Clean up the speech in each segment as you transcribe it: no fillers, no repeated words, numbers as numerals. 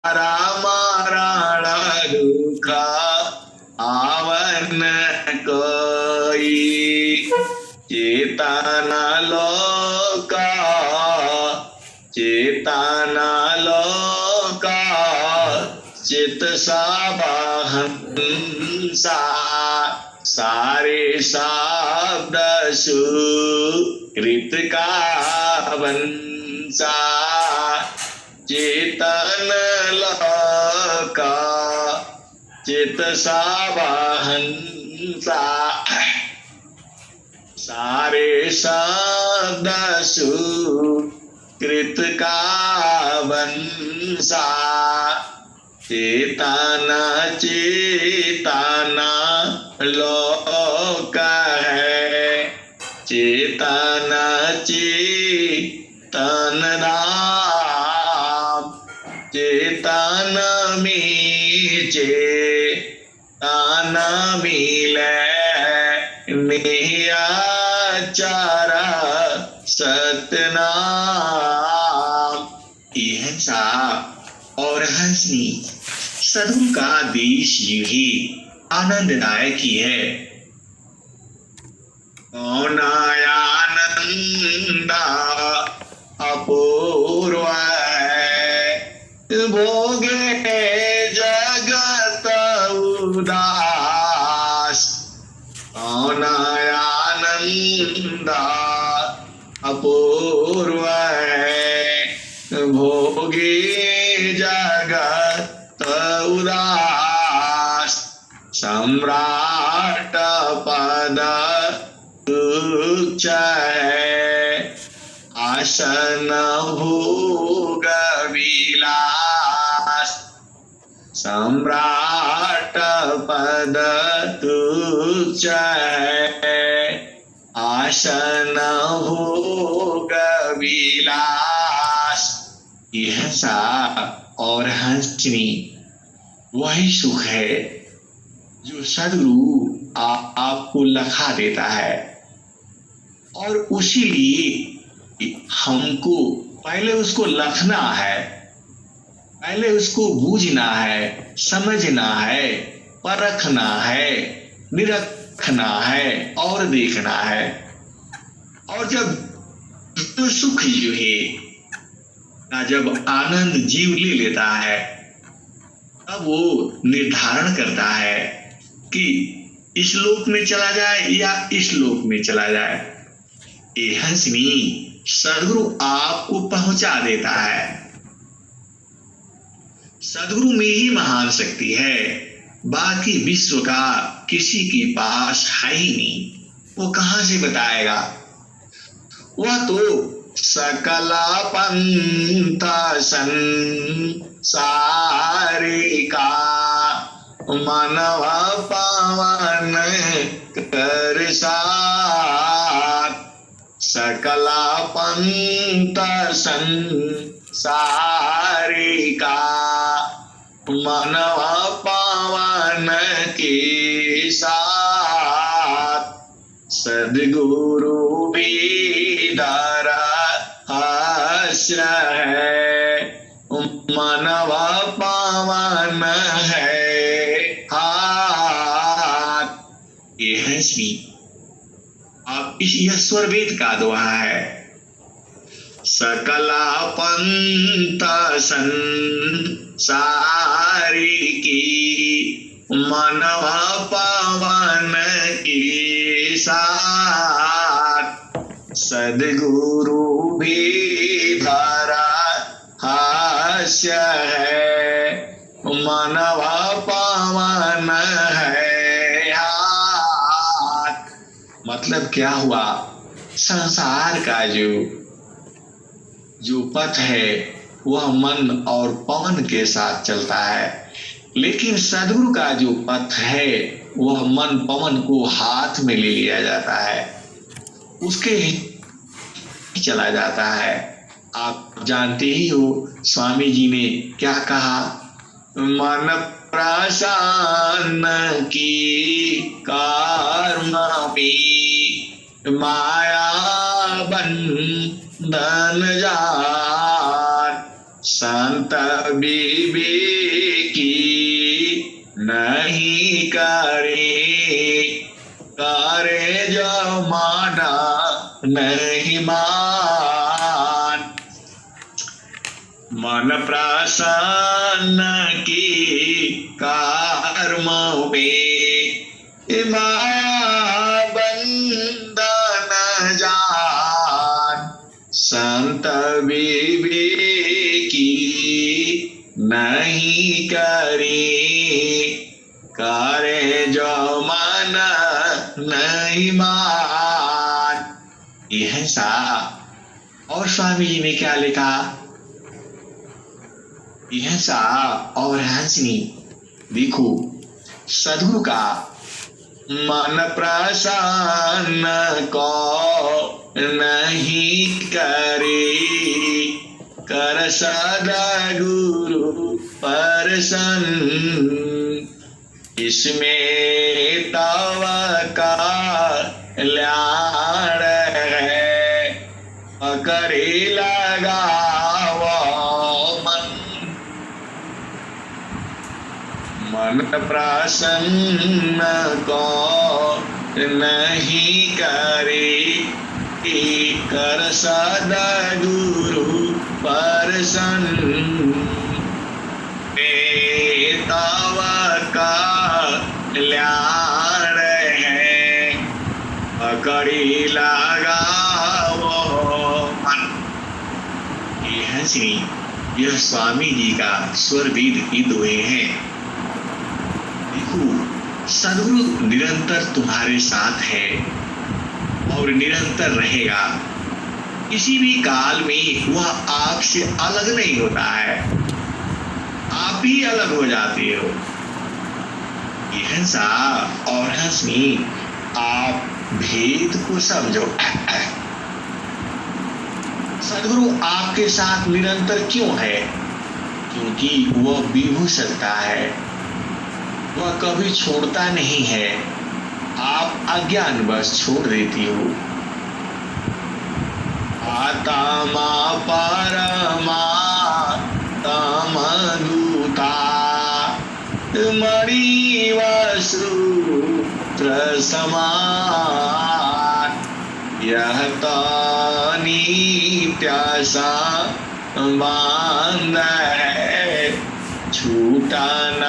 मारा दुख आवन कोई चेतना लोका चेतना लोका चित साहंसा सारे शब्द सुकृत का वंशा चेतन लोका चित साहंसा सारे शब्द सुकृत का वंशा चेतना चेतना लोक है चेतना चेतन धाम चेतन में चेतना मिले नियाचार सतनाम। यह सा और हंसनी सदगुरु का देश ही आनंददायक ही है। आनंद अपूर्व है भोगे जगत उदास आनंद अपूर्व है भोगे जगत उदास सम्राट पद तुच्छ है आसन भोग विलास सम्राट पद तुच्छ है आसन भोग विलास। यह सा और हंसनी वही सुख है जो सदगुरु आपको लखा देता है और उसी लिए हमको पहले उसको लखना है पहले उसको बूझना है समझना है परखना है निरखना है और देखना है। और जब तो सुख जो है जब आनंद जीव ले लेता है तब वो निर्धारण करता है कि इस लोक में चला जाए या इस लोक में चला जाए। ये हंसनी सदगुरु आपको पहुंचा देता है। सदगुरु में ही महान शक्ति है बाकी विश्व का किसी के पास है ही नहीं। वो कहां से बताएगा। वह तो सकला पंथ संसारिका मानव पावन कर साथ सकला पंथ संसारिका मानव पावन के साथ सद्गुरु बेदारा हास्य है मानव पावन है हाथ। ये हंसी आप इस ईश्वर वेद का दोहा है। सकला पंथ संसारिकी मानव पावन के साथ सद्गुरु भी धारा हास्य है मानव पावन है हाथ। मतलब क्या हुआ संसार का जो पथ है वह मन और पवन के साथ चलता है लेकिन सद्गुरु का जो पथ है वह मन पवन को हाथ में ले लिया जाता है उसके ही चला जाता है। आप जानते ही हो स्वामी जी ने क्या कहा मन प्रसन्न की कर्म भी माया बंधन जान संत विवेकी नहीं करे, करे जो माना नहीं मान। मन प्रसन्न की कर्म में माया बंधन जान। संत विवेकी नहीं करे, करे जो मन नहीं मान। यह सा। और स्वामी जी ने क्या लिखा? यह सा और हंसनी। देखो सदगुरु का मन प्रसन्न को नहीं करे, कर सदगुरु प्रसन्न। इसमें तव कल्याण है, पकड़े लगाओ मन। मन प्रसन्न को नहीं करे, कर सदगुरु प्रसन्न। तव कल्याण है, पकड़ी लगाओ मन। यह श्री यह स्वामी जी का स्वर वेद की दोहे हैं। देखो सदगुरु निरंतर तुम्हारे साथ है और निरंतर रहेगा। किसी भी काल में वह आपसे अलग नहीं होता है, आप ही अलग हो जाते हो। यह सा और हंसनी, आप भेद को समझो। सदगुरु आपके साथ निरंतर क्यों है? क्योंकि वह विभू सत्ता है, वह कभी छोड़ता नहीं है। आप अज्ञानवश छोड़ देती हो। आत्मा परमा तमदूता मणि वसूत्र समान। यह तो नित्यासा बांध है, छूटा न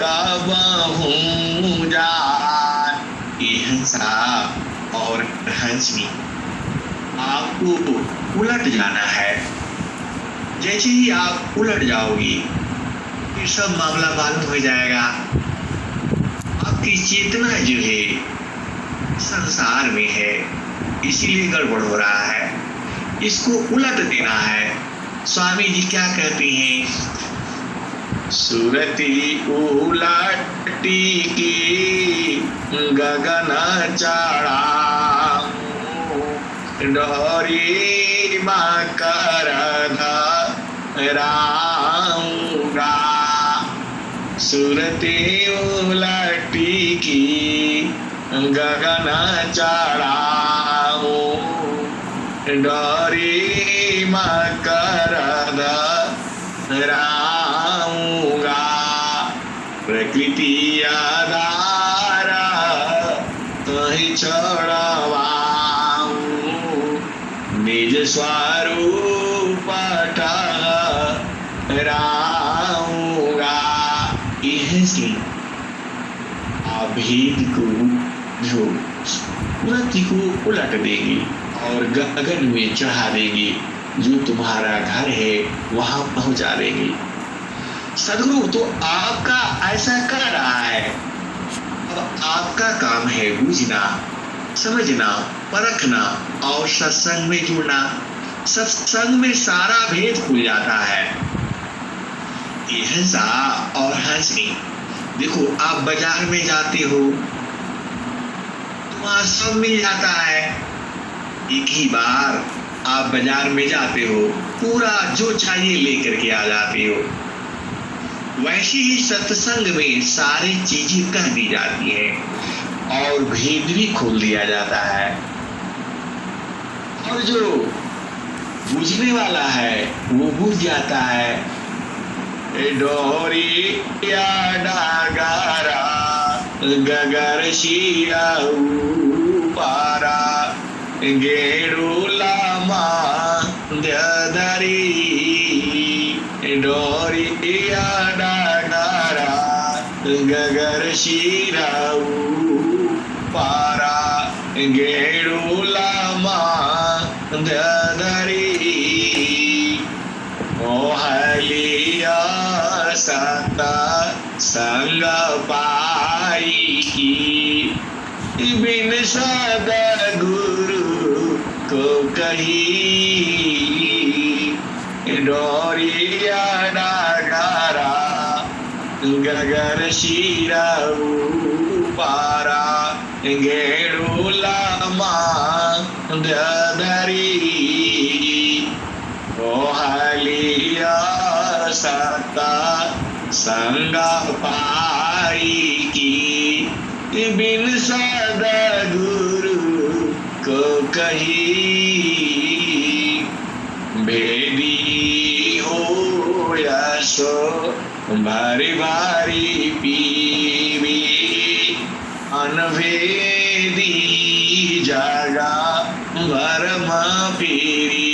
कबहू जान। यह सा और हंसनी, आपको उलट जाना है। जैसे ही आप उलट जाओगी ये सब मामला मालूम हो जाएगा। आपकी चेतना जो है संसार में है, इसीलिए गड़बड़ हो रहा है। इसको उलट देना है। स्वामी जी क्या कहते हैं? सुरती उलटी की गगन चढ़ा, डोरी मकर धराऊंगा। सुरती उलटी की गगन चढ़ाऊं, डोरी मकर धराऊंगा। प्रकृति आधार कहीं छोड़वाऊं, निज स्वरूप ठहराऊंगा। यह से भेद को जो उन्नति को उलट देगी और गगन में चढ़ा देगी, जो तुम्हारा घर है वहां पहुंचा देगी। सदगुरु तो आपका ऐसा कर रहा है। अब आपका काम है बूझना, समझना, परखना और सत्संग में जुड़ना। सत्संग में सारा भेद खुल जाता है। यह सा और हंसनी। देखो आप बाजार में जाते हो तो वहां सब मिल जाता है। एक ही बार आप बाजार में जाते हो, पूरा जो चाहिए लेकर के आ जाते हो। वैसे ही सत्संग में सारी चीजें कह दी जाती है और भेद भी खोल दिया जाता है। और जो बुझने वाला है वो बुझ जाता है। डोरी या डागारा गगर शिया पारा गेड़ू लामा दरी डोरी या डागारा गगर शिरा पारा गेड़ू लामा दरी मोहलिया सता संग पाई बिन सद गुरु को कही डोरिया डागारा गगर शिरा पारा गेड़ू लामा दरी मोहलिया सता संग पाई की बिन सद गुरु को कही भेदी हो यशो भारी भारी पीवी अनभेदी जगा भरम पीरी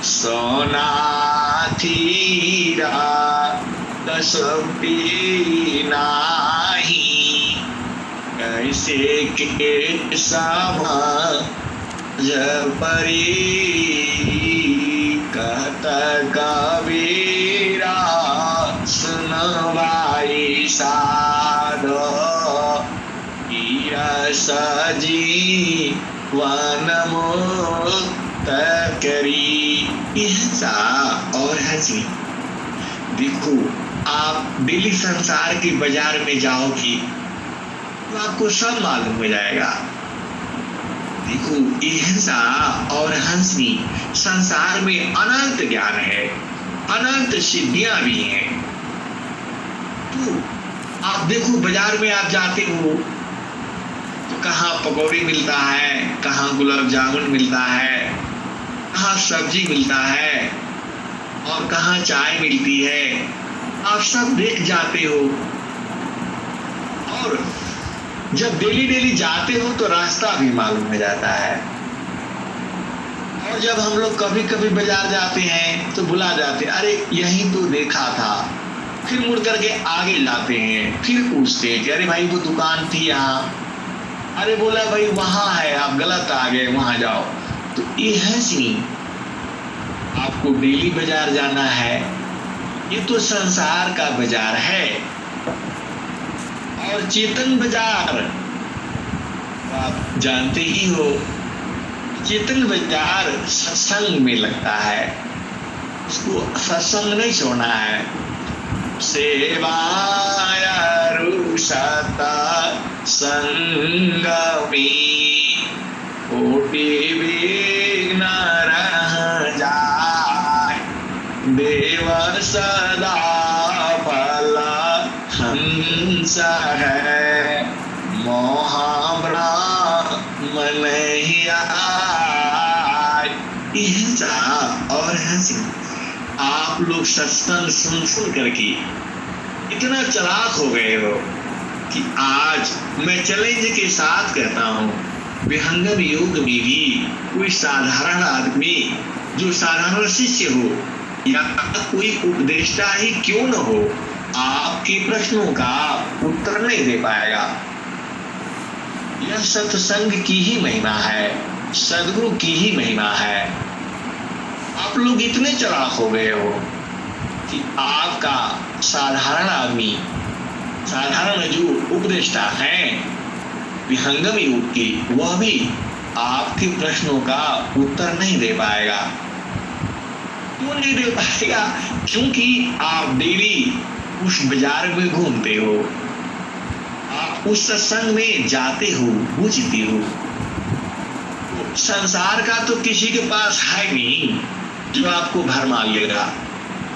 सोना थीरा दसपी नाही कैसे के सामा जपरी कहत कबीरा सुनवाई साधो सजी वनमो करी ऐसा और हंसी। देखो आप डेली संसार के बाजार में जाओगी तो आपको सब मालूम हो जाएगा। देखो ऐसा और हंसनी संसार में अनंत ज्ञान है, अनंत सिद्धियां भी हैं। तो आप देखो बाजार में आप जाते हो तो कहाँ पकौड़ी मिलता है, कहाँ गुलाब जामुन मिलता है, कहाँ सब्जी मिलता है और कहाँ चाय मिलती है, आप सब देख जाते हो। और जब डेली डेली जाते हो तो रास्ता भी मालूम हो जाता है। और जब हम लोग कभी कभी बाजार जाते हैं तो भुला जाते, अरे यहीं तो देखा था, फिर मुड़ करके आगे जाते हैं, फिर पूछते हैं कि अरे भाई वो दुकान थी यहाँ, अरे बोला भाई वहां है, आप गलत आ गए, वहां जाओ। तो ये है सीन। आपको डेली बाजार जाना है, ये तो संसार का बाजार है। और चेतन बाजार आप जानते ही हो, चेतन बाजार सत्संग में लगता है, उसको सत्संग नहीं छोड़ना है। सेवाया रुषता संगमी कोटि विघ्न रह जाय देव सदा फल हंस है मोहाब्रा मन और हंसी। आप लोग सत्संग सुन करके इतना चालाक हो गए हो कि आज मैं चैलेंज के साथ कहता हूँ, विहंगम योग में भी कोई साधारण आदमी जो साधारण शिष्य हो या कोई उपदेष्टा ही क्यों न हो, आपके प्रश्नों का उत्तर नहीं दे पाएगा। यह सत्संग की ही महिमा है, सदगुरु की ही महिमा है। आप लोग इतने चालाक हो गए हो कि आपका साधारण आदमी, साधारण जो उपदेष्टा हैं विहंगम योग के, वह भी आपके प्रश्नों का उत्तर नहीं दे पाएगा। क्यों नहीं दे पाएगा? क्योंकि आप डेली उस बाजार में घूमते हो, आप उस सत्संग में जाते हो, बुझते हो। संसार का तो किसी के पास है नहीं जो आपको भरमा लेगा,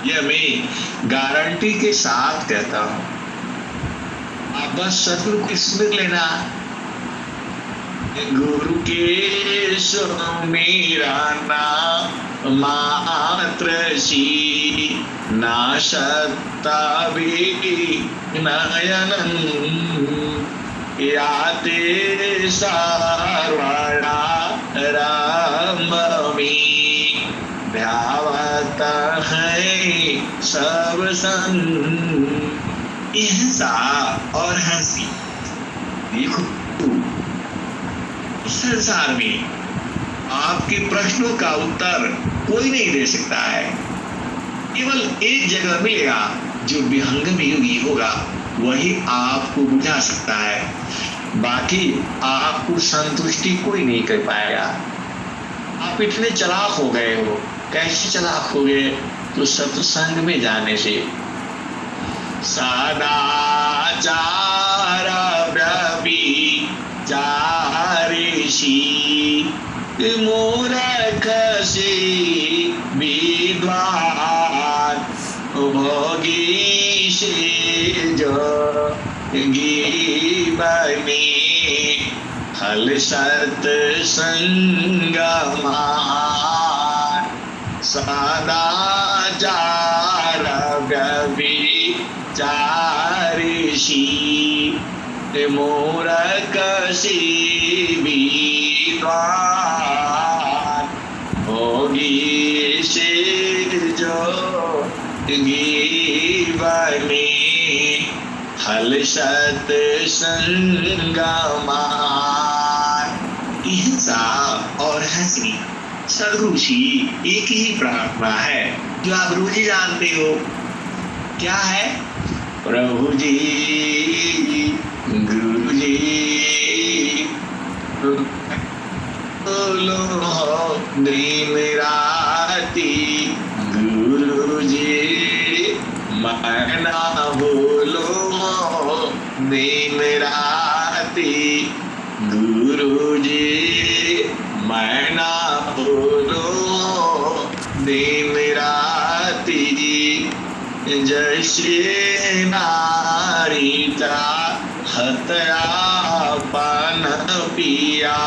यह मैं गारंटी के साथ कहता हूं। आप बस सदगुरु को स्मृत लेना, गुरु के सो मेरा नाम मात्र सी ना सत्ता भी नयनन याते सर्वणा राममी ध्यावत है सब सन। हिंसा और हंसी, देखो इस संसार में आपके प्रश्नों का उत्तर कोई नहीं दे सकता है। केवल एक जगह मिलेगा जो विहंगम योगी होगा, वही आपको बुझा सकता है। बाकी आपको संतुष्टि कोई नहीं कर पाएगा। आप इतने चालाक हो गए हो। कैसे चालाक हो गए? तो सत्संग में जाने से। सदाचार चारिषी मूर्ख से विद्वान भोगी से जोगी बने फल सत्संग मान। सदाचार चारिषी मूर्ख से विद्वान भोगी से जोगी बने फल सत्संग मान। हिंसा और हंसी सद्गुरु जी एक ही प्रार्थना है जो आप रोज ही जानते हो। क्या है? प्रभु जी, गुरु जी, बोलो दिन राती, गुरु जी मैं ना बोलो दिन राती, गुरु जी मैं ना बोलो दिन राती। जैसे नारीता हत्या पान पिया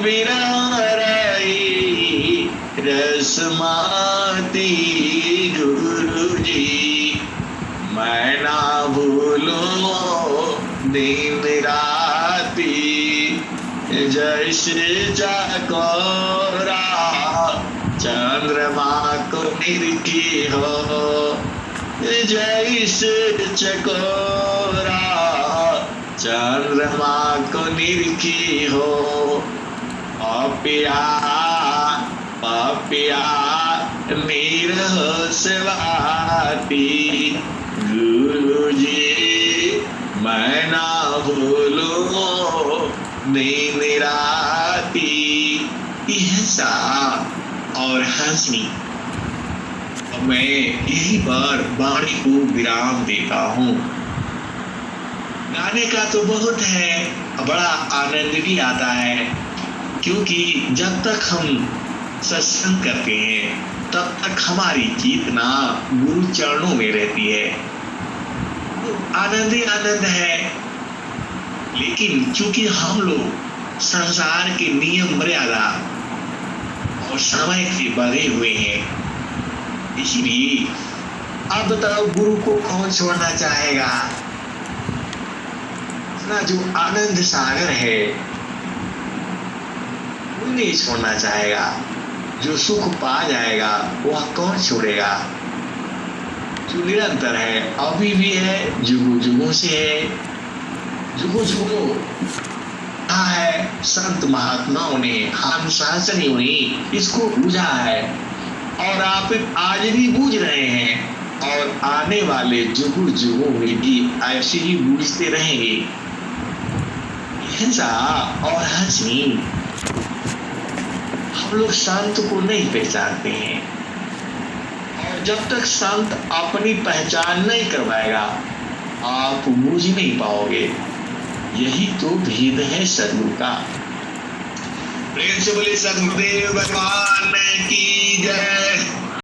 विरह रही रसमाती, गुरु जी मैं ना भूलूं दिन राती। जैसे चकोरा चंद्रमा को निरखी हो, जैसे चकोरा चंद्रमा को निरखी हो। पापिया पापिया निरह स्वाति, गुरु जी मैं ना भूलूं दिन राती। हिंसा और हंसी। मैं यही पर वाणी को विराम देता हूँ। गाने का तो बहुत है, बड़ा आनंद भी आता है, क्योंकि जब तक हम सत्संग करते हैं तब तक हमारी चेतना गुरु चरणों में रहती है, तो आनंद ही आनंद है। लेकिन चूंकि हम लोग संसार के नियम मर्यादा और समय से बंधे हुए हैं, इसलिए अब बताओ गुरु को कौन छोड़ना चाहेगा? अपना जो आनंद सागर है वो नहीं छोड़ना चाहेगा। जो सुख पा जाएगा वह कौन छोड़ेगा? जो निरंतर है, अभी भी है, जुगों जुगों से है, जुगों जुगों है। संत महात्माओं ने, अनुशासनियों ने इसको बूझा है और आप आज भी बूझ रहे हैं और आने वाले जुगों जुगों में भी ऐसे ही बूझते रहेंगे। हिंसा और हंसी हम लोग संत को नहीं पहचानते हैं, और जब तक संत अपनी पहचान नहीं करवाएगा आप बूझ नहीं पाओगे। यही तो भेद है सद्गुरु का। प्रेम से बोले सद्गुरुदेव भगवान की जय।